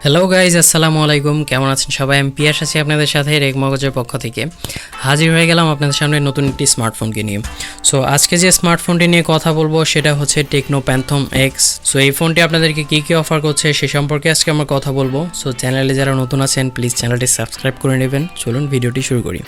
Hello guys, আসসালামু আলাইকুম। কেমন আছেন সবাই? আমি পিয়াস আছি আপনাদের সাথে রেক মগজের পক্ষ থেকে। হাজির হয়ে গেলাম আপনাদের সামনে নতুন একটি স্মার্টফোনকে নিয়ে। সো আজকে যে স্মার্টফোনটি নিয়ে কথা বলবো সেটা হচ্ছে টেকনো প্যান্থম এক্স। সো এই ফোনটি আপনাদেরকে কী কী অফার করছে সে সম্পর্কে আজকে আমরা কথা বলবো। সো চ্যানেলে যারা নতুন আছেন প্লিজ চ্যানেলটি সাবস্ক্রাইব করে নেবেন। চলুন ভিডিওটি শুরু করি।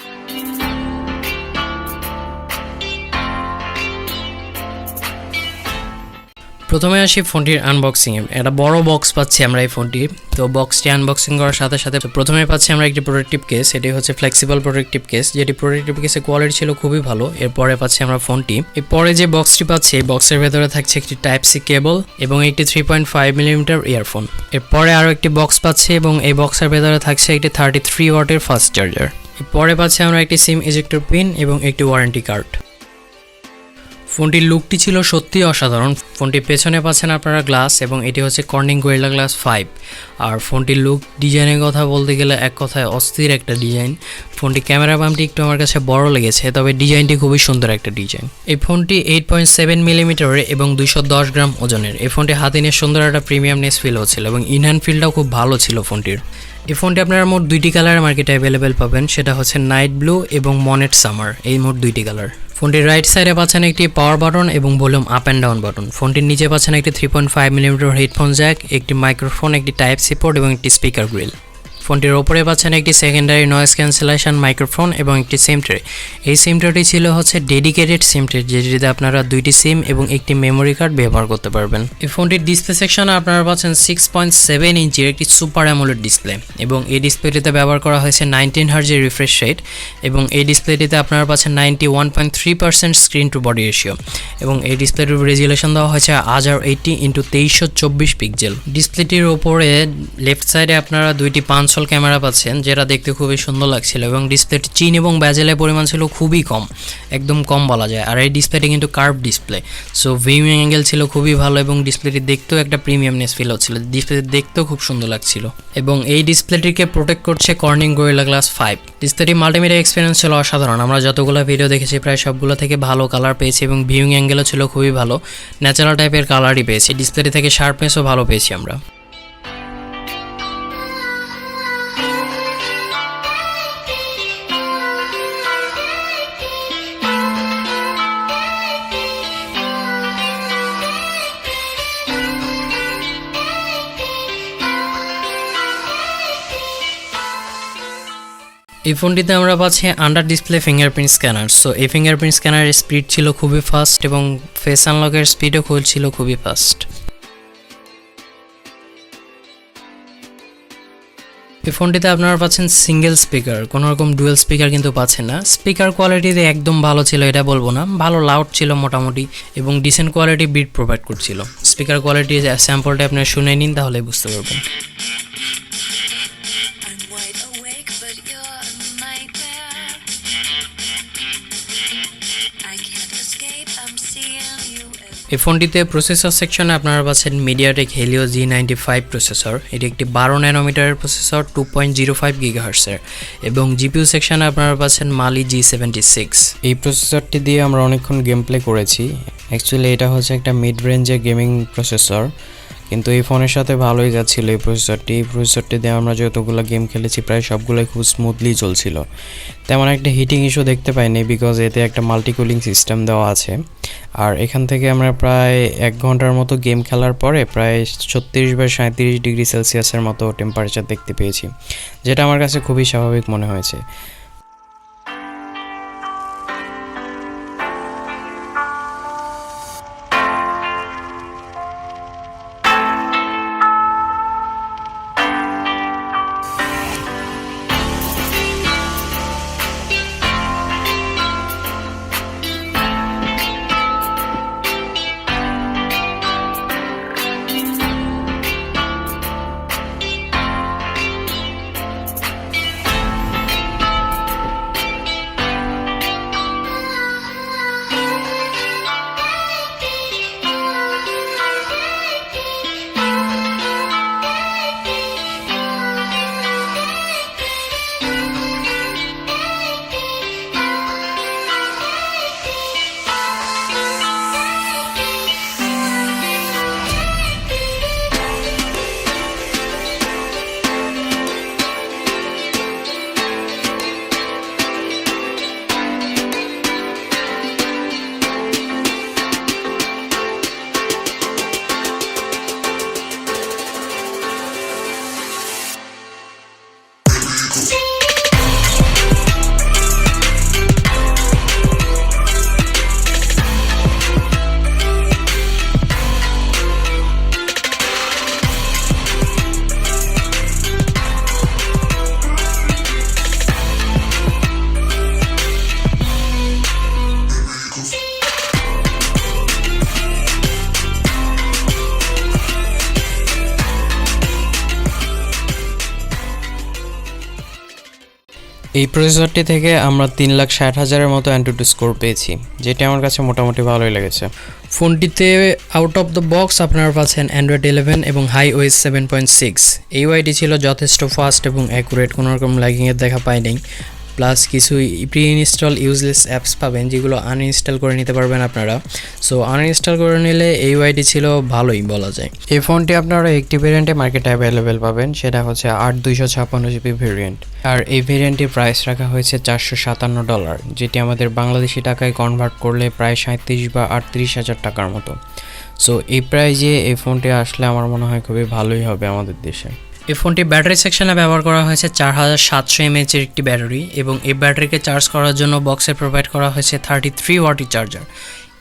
প্রথমে আসি ফোনটির আনবক্সিংয়ে। একটা বড় বক্স পাচ্ছি আমরা এই ফোনটি। তো বক্সটি আনবক্সিং করার সাথে সাথে প্রথমে পাচ্ছি আমরা একটি প্রোটেক্টিভ কেস। এটি হচ্ছে ফ্লেক্সিবল প্রোটেক্টিভ কেস, যেটি প্রোটেক্টিভ কেসের কোয়ালিটি ছিল খুবই ভালো। এরপরে পাচ্ছি আমরা ফোনটি। এরপরে যে বক্সটি পাচ্ছি এই বক্সের ভেতরে থাকছে একটি টাইপ সি কেবল এবং একটি 3.5 মিলিমিটার ইয়ারফোন। এরপরে আরও একটি বক্স পাচ্ছি এবং এই বক্সের ভেতরে থাকছে একটি 33 ওয়াটের ফাস্ট চার্জার। এরপরে পাচ্ছি আমরা একটি সিম ইজেক্টর পিন এবং একটি ওয়ারেন্টি কার্ড। ফোনটির লুকটি ছিল সত্যিই অসাধারণ। ফোনটির পেছনে পাচ্ছেন আপনারা গ্লাস এবং এটি হচ্ছে কর্নিং গরিলা গ্লাস 5। আর ফোনটির লুক ডিজাইনের কথা বলতে গেলে এক কথায় অস্থির একটা ডিজাইন। ফোনটি ক্যামেরা বামটি একটু আমার কাছে বড় লেগেছে, তবে ডিজাইনটি খুবই সুন্দর একটা ডিজাইন। এই ফোনটি 8.7 মিলিমিটারের এবং 210 গ্রাম ওজনের। এই ফোনটি হাতে নিয়ে সুন্দর একটা প্রিমিয়ামনেস ফিল হচ্ছিল এবং ইনহ্যান্ড ফিলটাও খুব ভালো ছিল ফোনটির। এই ফোনটি আপনারা মোট দুইটি কালারের মার্কেটে অ্যাভেলেবেল পাবেন, সেটা হচ্ছে নাইট ব্লু এবং মনেট সামার। এই মোট দুইটি কালার। ফোনটির রাইট সাইডে পাচ্ছেন একটি পাওয়ার বাটন এবং volume up and down button. ফোনটির নিচে পাচ্ছেন একটি 3.5 মিলিমিটার হেডফোন জ্যাক, একটি মাইক্রোফোন, একটি টাইপ সি পোর্ট এবং একটি স্পিকার গ্রিল। ফোনটির ওপরে পাচ্ছেন একটি সেকেন্ডারি নয়েজ ক্যান্সেলেশন মাইক্রোফোন এবং একটি সিম ট্রে। এই সিম ট্রেটি ছিল হচ্ছে ডেডিকেটেড সিম ট্রে, যেটিতে আপনারা দুইটি সিম এবং একটি মেমোরি কার্ড ব্যবহার করতে পারবেন। এই ফোনটির ডিসপ্লে সেকশনে আপনারা পাচ্ছেন 6.7 ইঞ্চির একটি সুপার অ্যামোলেড ডিসপ্লে এবং এই ডিসপ্লেটিতে ব্যবহার করা হয়েছে 19 হার্জের রিফ্রেশ রেট এবং এই ডিসপ্লেটিতে আপনারা পাচ্ছেন 91.3% স্ক্রিন টু বডি রেশিও এবং এই ডিসপ্লেটির রেজুলেশন দেওয়া হয়েছে 1080x2324 পিক্সেল। ডিসপ্লেটির ওপরে লেফট সাইডে আপনারা দুইটি 5 ক্যামেরা পাচ্ছেন, যেটা দেখতে খুবই সুন্দর লাগছিল এবং ডিসপ্লেটি চিন এবং ব্যাজেলের পরিমাণ ছিল খুবই কম, একদম কম বলা যায়। আর এই ডিসপ্লেটি কিন্তু curve display, so viewing angle ছিল খুবই ভালো এবং ডিসপ্লেটি দেখতেও একটা প্রিমিয়ামনেস ফিল হচ্ছিল। ডিসপ্লেটি দেখতেও খুব সুন্দর লাগছিল এবং এই ডিসপ্লেটিকে প্রোটেক্ট করছে কর্নিং গরিলা গ্লাস 5। ডিসপ্লেটি মাল্টিমিডিয়া এক্সপিরিয়েন্স ছিল অসাধারণ। আমরা যতগুলো ভিডিও দেখেছি প্রায় সবগুলো থেকে ভালো কালার পেয়েছি এবং ভিউইং অ্যাঙ্গেলও ছিল খুবই ভালো, ন্যাচারাল টাইপের কালারই পেয়েছি। ডিসপ্লেটি থেকে শার্পনেসও ভালো পেয়েছি আমরা। এই ফোনটিতে আমরা পাচ্ছি under display fingerprint scanner. So এই ফিঙ্গারপ্রিন্ট স্ক্যানারের স্পিড ছিল খুবই ফাস্ট এবং ফেস আনলকের স্পিডও ছিল খুবই ফাস্ট। এই ফোনটিতে আপনারা পাচ্ছেন সিঙ্গেল স্পিকার, কোনো রকম ডুয়েল স্পিকার কিন্তু পাচ্ছেন না। স্পিকার কোয়ালিটিতে একদম ভালো ছিল এটা বলবো না, ভালো লাউড ছিল মোটামুটি এবং ডিসেন্ট কোয়ালিটি বিট প্রোভাইড করছিল। স্পিকার কোয়ালিটি স্যাম্পলটা আপনারা শুনে নিন, তাহলে বুঝতে পারবেন। এই ফোনটিতে প্রসেসর সেকশনে আপনারা পাচ্ছেন মিডিয়াটেক হেলিও G95 প্রসেসর। এটি একটি 12 ন্যানোমিটারের প্রসেসর 2.05 গিগাহার্টজের এবং জিপিইউ সেকশনে আপনারা পাচ্ছেন মালি G76। এই প্রসেসরটি দিয়ে আমরা অনেকক্ষণ গেম প্লে করেছি। অ্যাকচুয়ালি এটা হচ্ছে একটা মিড রেঞ্জের গেমিং প্রসেসর, কিন্তু এই ফোনের সাথে ভালোই যাচ্ছিল এই প্রসেসরটি দিয়ে আমরা যতগুলো গেম খেলেছি প্রায় সবগুলোই খুব স্মুথলি চলছিল। তেমন একটা হিটিং ইস্যু দেখতে পাইনি, বিকজ এতে একটা মাল্টি কুলিং সিস্টেম দেওয়া আছে। আর এখান থেকে আমরা প্রায় 1 ঘন্টার মতো গেম খেলার পরে প্রায় 36 বা 37 ডিগ্রি সেলসিয়াসের মতো টেম্পারেচার দেখতে পেয়েছি, যেটা আমার কাছে খুবই স্বাভাবিক মনে হয়েছে। এই প্রসেসরটি থেকে আমরা 3,60,000-এর মতো অ্যান্টুটু স্কোর পেয়েছি, যেটি আমার কাছে মোটামুটি ভালোই লেগেছে। ফোনটিতে আউট অফ দ্য বক্স আপনারা পাচ্ছেন অ্যান্ড্রয়েড 11 এবং iOS 7.6। এই ওয়াইটি ছিল যথেষ্ট ফাস্ট এবং অ্যাকুরেট, কোনো রকম ল্যাগিংয়ের দেখা পাইনি। প্লাস কিছু প্রি ইনস্টল ইউজলেস অ্যাপস পাবেন যেগুলো আনইনস্টল করে নিতে পারবেন আপনারা। সো আনইনস্টল করে নিলে এই ওয়াইটি ছিল ভালোই বলা যায়। এই ফোনটি আপনারা একটি ভেরিয়েন্টে মার্কেটে অ্যাভেলেবেল পাবেন, সেটা হচ্ছে 8/256GB ভেরিয়েন্ট। আর এই ভেরিয়েন্টটির প্রাইস রাখা হয়েছে $457, যেটি আমাদের বাংলাদেশি টাকায় কনভার্ট করলে প্রায় 37 বা 38 হাজার টাকার মতো। সো এই প্রাইজে এই ফোনটি আসলে আমার মনে হয় খুবই ভালোই হবে আমাদের দেশে। এই ফোনটি ব্যাটারি সেকশনে ব্যবহার করা হয়েছে 4700 mAh এর একটি ব্যাটারি, এবং এই ব্যাটারিকে চার্জ করার জন্য বক্সে প্রোভাইড করা হয়েছে 33 ওয়াটের চার্জার।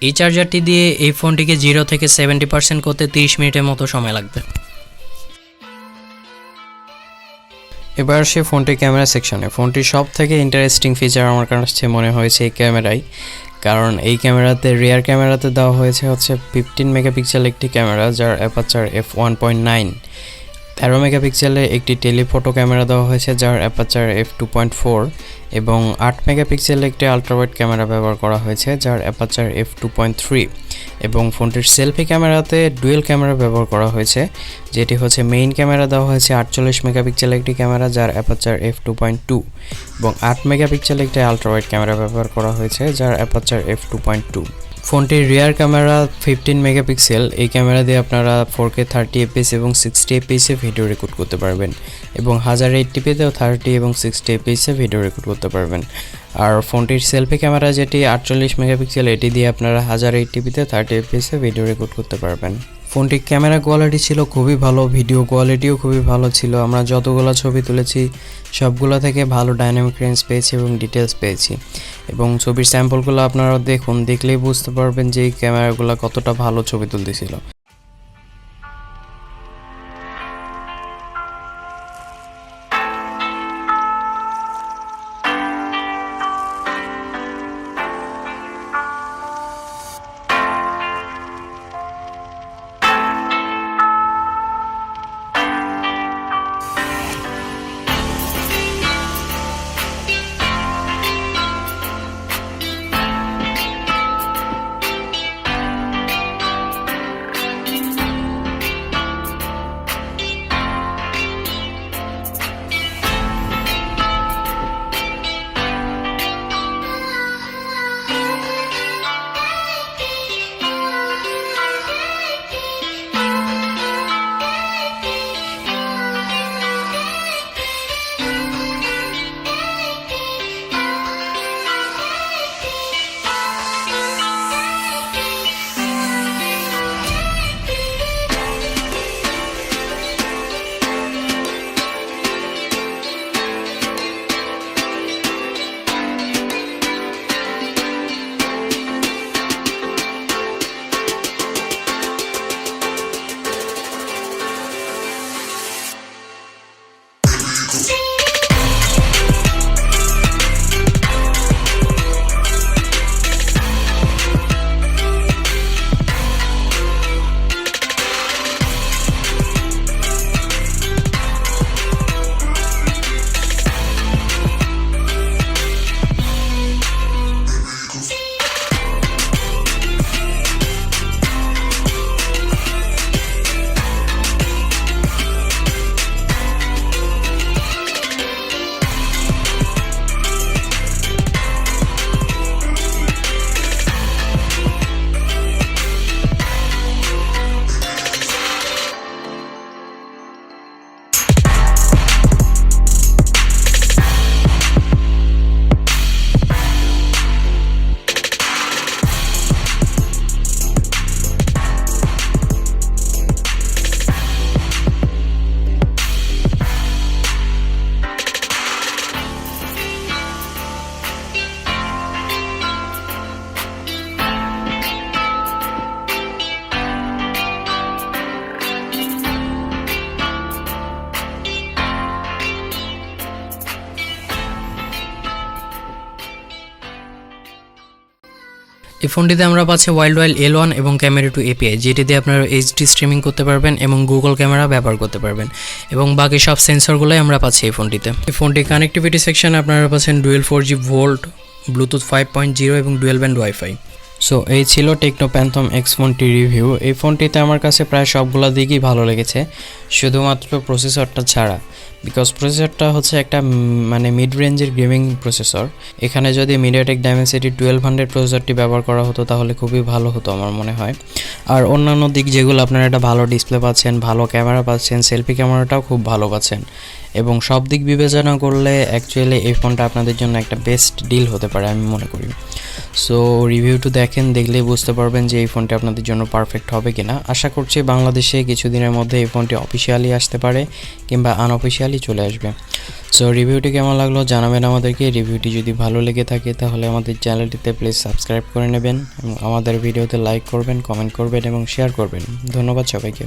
এই চার্জারটি দিয়ে এই ফোনটিকে 0 থেকে 70% করতে 30 মিনিটের মতো সময় লাগবে। এবার সে ফোনটির ক্যামেরা সেকশনে। ফোনটির সব থেকে ইন্টারেস্টিং ফিচার আমার কাছে মনে হয়েছে এই ক্যামেরাই, কারণ এই ক্যামেরাতে রিয়ার ক্যামেরাতে দেওয়া হয়েছে হচ্ছে 15 মেগাপিক্সেল একটি ক্যামেরা, যার অ্যাপারচার f1.9। 13 মেগাপিক্সেলের একটি টেলিফটো ক্যামেরা দেওয়া হয়েছে, যার অ্যাপারচার f2.4, এবং 8 মেগাপিক্সেলের একটি আলট্রাওয়াইড ক্যামেরা ব্যবহার করা হয়েছে, যার অ্যাপারচার f2.3। এবং ফোনটির সেলফি ক্যামেরাতে ডুয়েল ক্যামেরা ব্যবহার করা হয়েছে, যেটি হচ্ছে মেইন ক্যামেরা দেওয়া হয়েছে 48 মেগাপিক্সেলের একটি ক্যামেরা, যার অ্যাপারচার f2.2, এবং 8 মেগাপিক্সেলের একটি আলট্রাওয়াইড ক্যামেরা ব্যবহার করা হয়েছে, যার অ্যাপারচার f2.2। ফোনটির রিয়ার ক্যামেরা 15 মেগাপিক্সেল। এই ক্যামেরা দিয়ে আপনারা 4K 30fps এবং 60fps ভিডিও রেকর্ড করতে পারবেন, এবং 1080pতেও 30 এবং 60fps ভিডিও রেকর্ড করতে পারবেন। আর ফোনটির সেলফি ক্যামেরা যেটি 48 মেগাপিক্সেল, এটি দিয়ে আপনারা 1080pতে 30fps ভিডিও রেকর্ড করতে পারবেন। ফোনটির ক্যামেরা কোয়ালিটি ছিল খুবই ভালো, ভিডিও কোয়ালিটিও খুবই ভালো ছিল। আমরা যতগুলো ছবি তুলেছি সবগুলো থেকে ভালো ডাইনামিক রেঞ্জ পেয়েছি এবং ডিটেলস পেয়েছি, এবং ছবির স্যাম্পলগুলো আপনারা দেখুন, দেখলেই বুঝতে পারবেন যে এই ক্যামেরাগুলো কতটা ভালো ছবি তুলতেছিল। এই ফোনটিতে আমরা পাচ্ছি ওয়াইল্ড L1 এবং ক্যামেরা টু এপিআই, যেটি দিয়ে আপনারা এইচডি স্ট্রিমিং করতে পারবেন এবং গুগল ক্যামেরা ব্যবহার করতে পারবেন এবং বাকি সব সেন্সরগুলোই আমরা পাচ্ছি এই ফোনটিতে। এই ফোনটি কানেক্টিভিটি সেকশনে আপনারা পাচ্ছেন ডুয়েল 4G ভোল্ট, ব্লুটুথ 5.0 এবং ডুয়েল ব্যান্ড ওয়াইফাই। সো এই ছিল টেকনো প্যান্থম এক্স ফোনটি রিভিউ। এই ফোনটিতে আমার কাছে প্রায় সবগুলো দিকই ভালো লেগেছে, শুধুমাত্র প্রসেসরটা ছাড়া, বিকজ প্রসেসরটা হচ্ছে একটা মানে মিড রেঞ্জের গেমিং প্রসেসর। এখানে যদি মিডিয়াটেক ডাইমেনসিটি 1200 প্রসেসরটি ব্যবহার করা হতো তাহলে খুবই ভালো হতো আমার মনে হয়। আর অন্যান্য দিক যেগুলো আপনারা একটা ভালো ডিসপ্লে পাচ্ছেন, ভালো ক্যামেরা পাচ্ছেন, সেলফি ক্যামেরাটাও খুব ভালো পাচ্ছেন, এবং সব দিক বিবেচনা করলে অ্যাকচুয়ালি এই ফোনটা আপনাদের জন্য একটা বেস্ট ডিল হতে পারে আমি মনে করি। সো রিভিউটি দেখলেই বুঝতে পারবেন যে এই ফোনটি আপনাদের জন্য পারফেক্ট হবে কিনা। আশা করছি বাংলাদেশে কিছুদিনের মধ্যে এই ফোনটি অফিসিয়ালি আসতে পারে কিংবা আনঅফিসিয়ালি চলে আসবে। সো রিভিউটি কেমন লাগলো জানাবেন আমাদেরকে। রিভিউটি যদি ভালো লেগে থাকে তাহলে আমাদের চ্যানেলটিতে প্লিজ সাবস্ক্রাইব করে নেবেন এবং আমাদের ভিডিওতে লাইক করবেন, কমেন্ট করবেন এবং শেয়ার করবেন। ধন্যবাদ সবাইকে।